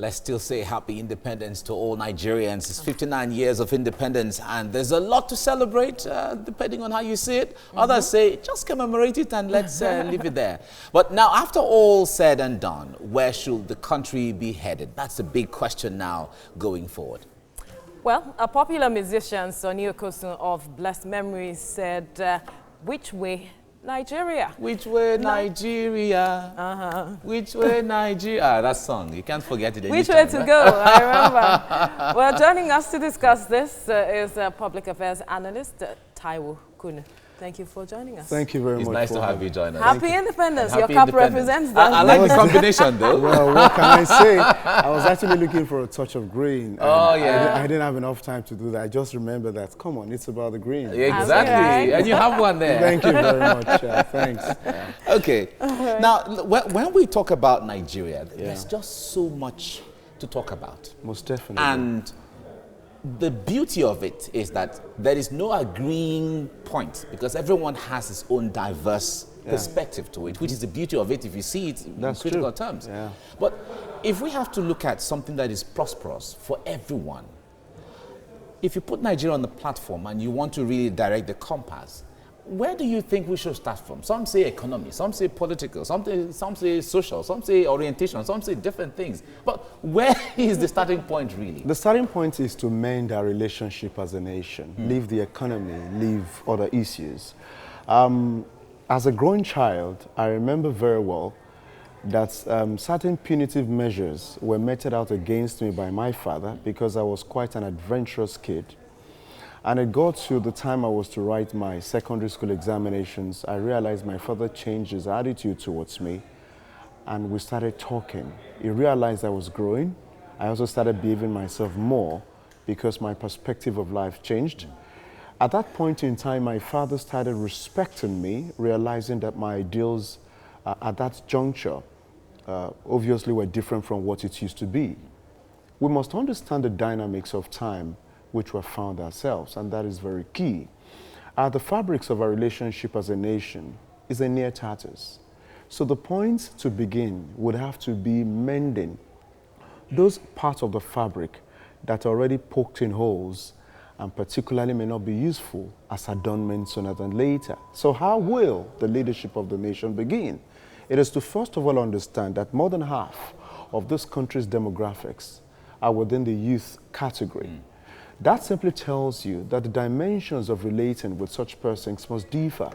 Let's still say happy independence to all Nigerians. It's 59 years of independence, and there's a lot to celebrate, depending on how you see it. Others say, just commemorate it and let's leave it there. But now, after all said and done, where should the country be headed? That's the big question now going forward. Well, a popular musician, Sonny Okosun of blessed memory, said, which way Nigeria? Which way Nigeria? Which way Nigeria? That song, you can't forget it. Which way to go? I remember. Well, joining us to discuss this is public affairs analyst Taiwo Kunu. Thank you for joining us. Thank you very much. It's nice to have you join us. Happy Independence. Your cap represents that. I like the combination, though. Well, what can I say? I was actually looking for a touch of green. Oh, yeah. I didn't have enough time to do that. I just remember that, come on, it's about the green. Exactly. Right. And you have one there. Thank you very much. Thanks. Okay. Now, when we talk about Nigeria, there's just so much to talk about. Most definitely. And the beauty of it is that there is no agreeing point because everyone has his own diverse perspective to it, which is the beauty of it if you see it in critical terms. Yeah. But if we have to look at something that is prosperous for everyone, if you put Nigeria on the platform and you want to really direct the compass, where do you think we should start from? Some say economy, some say political, some say social, some say orientation, some say different things. But where is the starting point really? The starting point is to mend our relationship as a nation, leave the economy, leave other issues. As a growing child, I remember very well that certain punitive measures were meted out against me by my father because I was quite an adventurous kid. And it got to the time I was to write my secondary school examinations, I realized my father changed his attitude towards me, and we started talking. He realized I was growing. I also started behaving myself more because my perspective of life changed. At that point in time, my father started respecting me, realizing that my ideals at that juncture obviously were different from what it used to be. We must understand the dynamics of time which we have found ourselves, and that is very key. The fabrics of our relationship as a nation is a near tatters. So the point to begin would have to be mending those parts of the fabric that are already poked in holes and particularly may not be useful as adornment sooner than later. So how will the leadership of the nation begin? It is to first of all understand that more than half of this country's demographics are within the youth category. That simply tells you that the dimensions of relating with such persons must differ.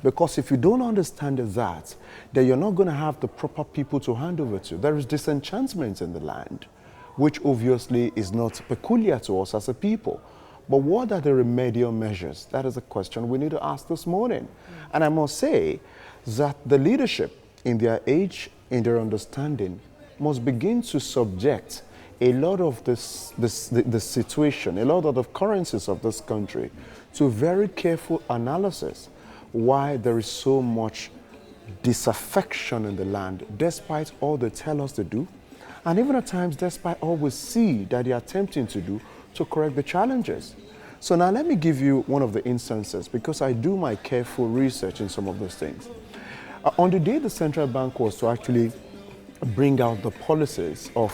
Because if you don't understand that, then you're not going to have the proper people to hand over to. There is disenchantment in the land, which obviously is not peculiar to us as a people. But what are the remedial measures? That is a question we need to ask this morning. And I must say that the leadership in their age, in their understanding, must begin to subject a lot of the situation, a lot of the occurrences of this country to very careful analysis why there is so much disaffection in the land, despite all they tell us to do, and even at times despite all we see that they are attempting to do to correct the challenges. So now let me give you one of the instances, because I do my careful research in some of those things. On the day the central bank was to actually bring out the policies of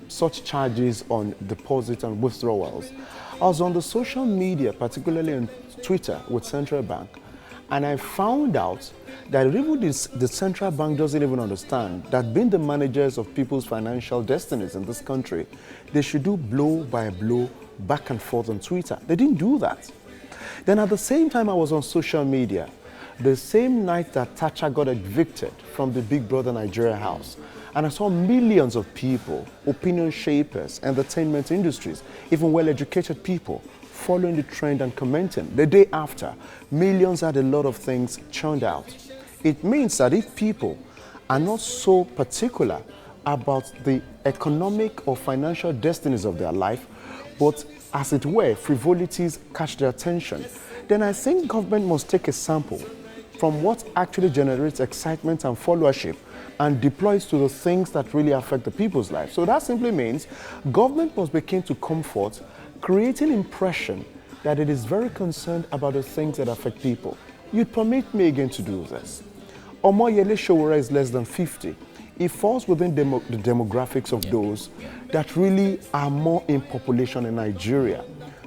such charges on deposit and withdrawals, I was on the social media, particularly on Twitter with central bank, and I found out that even the central bank doesn't even understand that being the managers of people's financial destinies in this country, they should do blow by blow back and forth on Twitter. They didn't do that. Then at the same time I was on social media, the same night that Thatcher got evicted from the Big Brother Nigeria house, and I saw millions of people, opinion shapers, entertainment industries, even well-educated people, following the trend and commenting. The day after, millions had a lot of things churned out. It means that if people are not so particular about the economic or financial destinies of their life, but as it were, frivolities catch their attention, then I think government must take a sample from what actually generates excitement and followership and deploys to the things that really affect the people's lives. So that simply means government must begin to comfort, creating impression that it is very concerned about the things that affect people. You'd permit me again to do this. Omoyele Showore is less than 50. it falls within the demographics of those that really are more in population in Nigeria.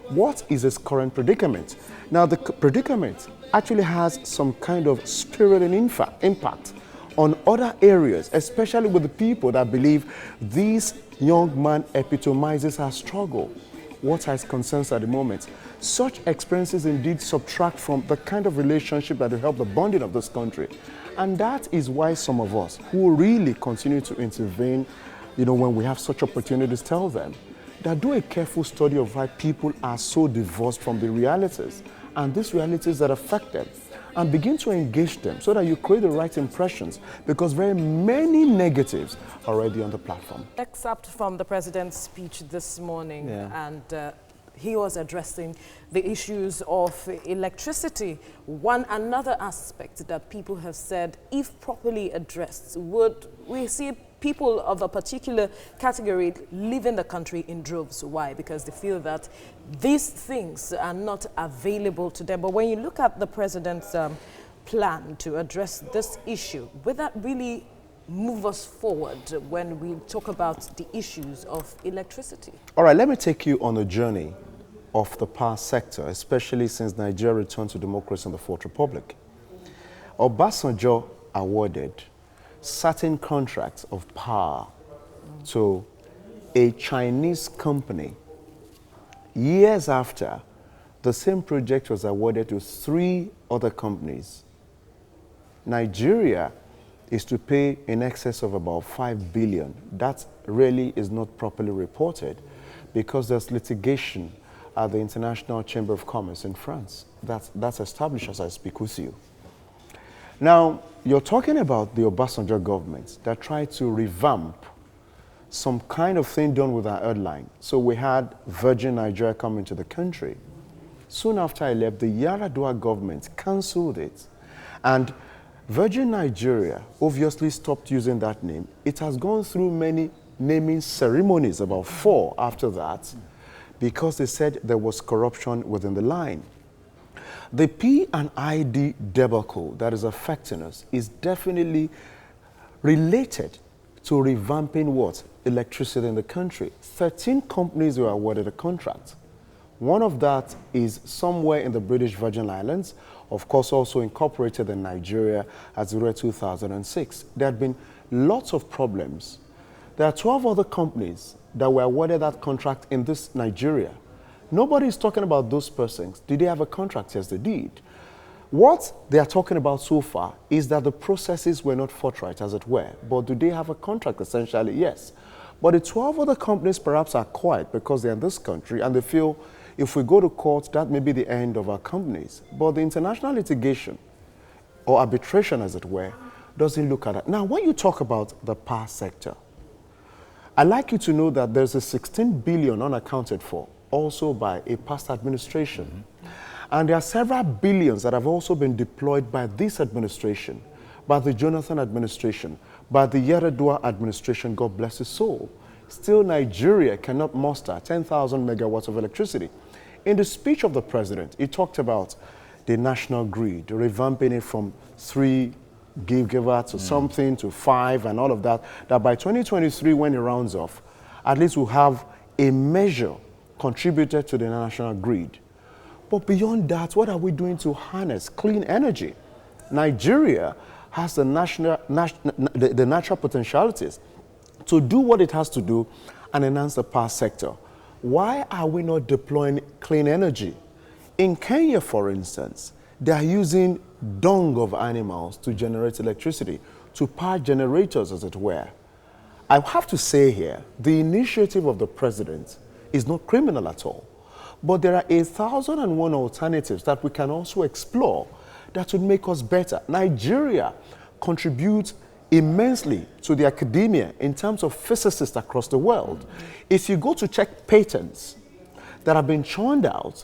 What is its current predicament? Now, the predicament actually has some kind of spirit and impact on other areas, especially with the people that believe this young man epitomizes our struggle. What are his concerns at the moment? Such experiences indeed subtract from the kind of relationship that will help the bonding of this country. And that is why some of us who really continue to intervene, when we have such opportunities, tell them that do a careful study of why people are so divorced from the realities and these realities that affect them, and begin to engage them so that you create the right impressions, because very many negatives are already on the platform. Excerpt from the president's speech this morning, and he was addressing the issues of electricity. Another aspect that people have said, if properly addressed, would we see people of a particular category leaving the country in droves. Why? Because they feel that these things are not available to them. But when you look at the president's plan to address this issue, would that really move us forward when we talk about the issues of electricity? All right, let me take you on a journey of the power sector, especially since Nigeria returned to democracy in the Fourth Republic. Obasanjo awarded certain contracts of power to a Chinese company. Years after, the same project was awarded to 3 other companies. Nigeria is to pay in excess of about 5 billion. That really is not properly reported because there's litigation at the International Chamber of Commerce in France. That's established as I speak with you. Now, you're talking about the Obasanjo government that tried to revamp some kind of thing done with our airline. So we had Virgin Nigeria come into the country. Soon after I left, the Yaradua government cancelled it. And Virgin Nigeria obviously stopped using that name. It has gone through many naming ceremonies, about 4 after that, because they said there was corruption within the line. The P&ID debacle that is affecting us is definitely related to revamping what? Electricity in the country. 13 companies were awarded a contract. One of that is somewhere in the British Virgin Islands, of course also incorporated in Nigeria as the year 2006. There had been lots of problems. There are 12 other companies that were awarded that contract in this Nigeria. Nobody is talking about those persons. Did they have a contract? Yes, they did. What they are talking about so far is that the processes were not forthright, as it were. But do they have a contract? Essentially, yes. But the 12 other companies perhaps are quiet because they're in this country and they feel if we go to court, that may be the end of our companies. But the international litigation, or arbitration, as it were, doesn't look at that. Now, when you talk about the power sector, I'd like you to know that there's a 16 billion unaccounted for, also by a past administration. And there are several billions that have also been deployed by this administration, by the Jonathan administration, by the Yaradua administration, God bless his soul. Still, Nigeria cannot muster 10,000 megawatts of electricity. In the speech of the president, he talked about the national grid, revamping it from 3 gigawatts to something to 5 and all of that, that by 2023, when it rounds off, at least we'll have a measure contributed to the national grid. But beyond that, what are we doing to harness clean energy? Nigeria has the natural potentialities to do what it has to do and enhance the power sector. Why are we not deploying clean energy? In Kenya, for instance, they are using dung of animals to generate electricity, to power generators, as it were. I have to say here, the initiative of the president is not criminal at all. But there are 1,001 alternatives that we can also explore that would make us better. Nigeria contributes immensely to the academia in terms of physicists across the world. If you go to check patents that have been churned out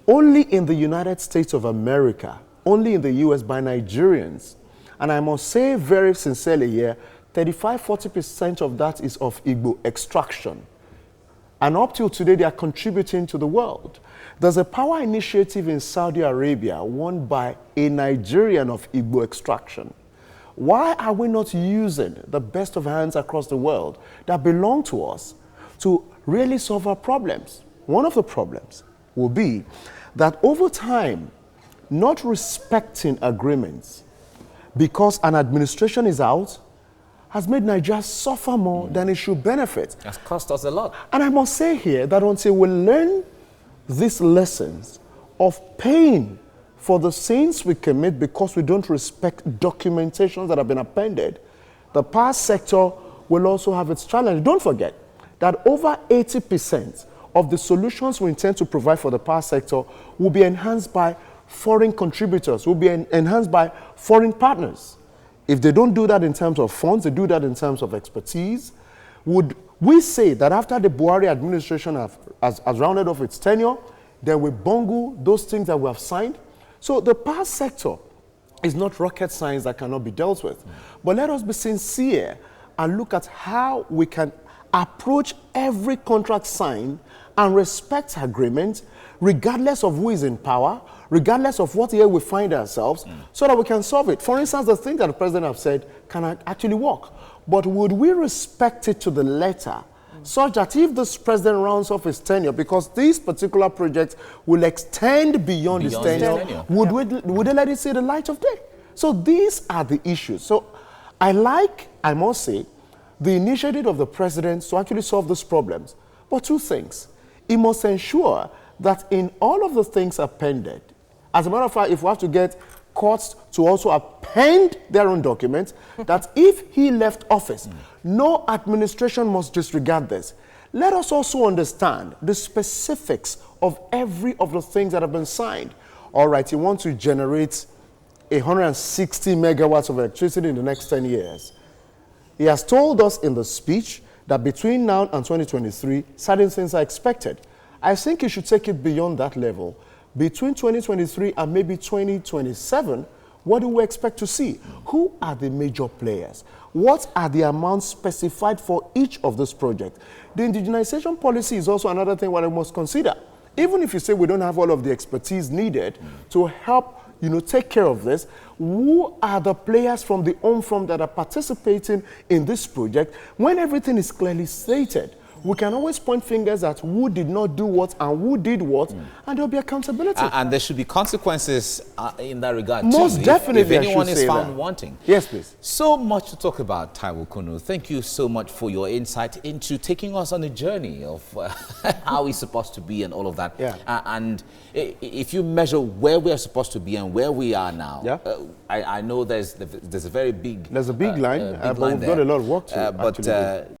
only in the United States of America, only in the US by Nigerians, and I must say very sincerely here, 35–40% of that is of Igbo extraction. And up till today, they are contributing to the world. There's a power initiative in Saudi Arabia won by a Nigerian of Igbo extraction. Why are we not using the best of hands across the world that belong to us to really solve our problems? One of the problems will be that over time, not respecting agreements because an administration is out has made Nigeria suffer more than it should benefit. That's cost us a lot. And I must say here that until we learn these lessons of pain for the sins we commit because we don't respect documentations that have been appended, the power sector will also have its challenge. Don't forget that over 80% of the solutions we intend to provide for the power sector will be enhanced by foreign contributors, will be enhanced by foreign partners. If they don't do that in terms of funds, they do that in terms of expertise. Would we say that after the Buhari administration has rounded off its tenure, then we bungle those things that we have signed? So the power sector is not rocket science that cannot be dealt with. But let us be sincere and look at how we can approach every contract signed and respect agreement, regardless of who is in power, regardless of what year we find ourselves, so that we can solve it. For instance, the thing that the president has said can actually work. But would we respect it to the letter, such that if this president rounds off his tenure, because these particular projects will extend beyond his tenure, would they let it see the light of day? So these are the issues. So I must say, the initiative of the president to actually solve these problems. But two things. He must ensure that in all of the things appended, as a matter of fact, if we have to get courts to also append their own documents, that if he left office, no administration must disregard this. Let us also understand the specifics of every of the things that have been signed. All right, you want to generate 160 megawatts of electricity in the next 10 years. He has told us in the speech that between now and 2023, certain things are expected. I think you should take it beyond that level. Between 2023 and maybe 2027, what do we expect to see? Who are the major players? What are the amounts specified for each of those projects? The indigenization policy is also another thing what I must consider. Even if you say we don't have all of the expertise needed to help take care of this, who are the players from the home front that are participating in this project? When everything is clearly stated, we can always point fingers at who did not do what and who did what, and there'll be accountability. And there should be consequences in that regard, Most too, definitely, if anyone is found wanting. Yes, please. So much to talk about, Taiwo Kunu. Thank you so much for your insight into taking us on a journey of how we're supposed to be and all of that. Yeah. And if you measure where we're supposed to be and where we are now, I know there's a very big... There's a big line, but we've got a lot of work to actually do.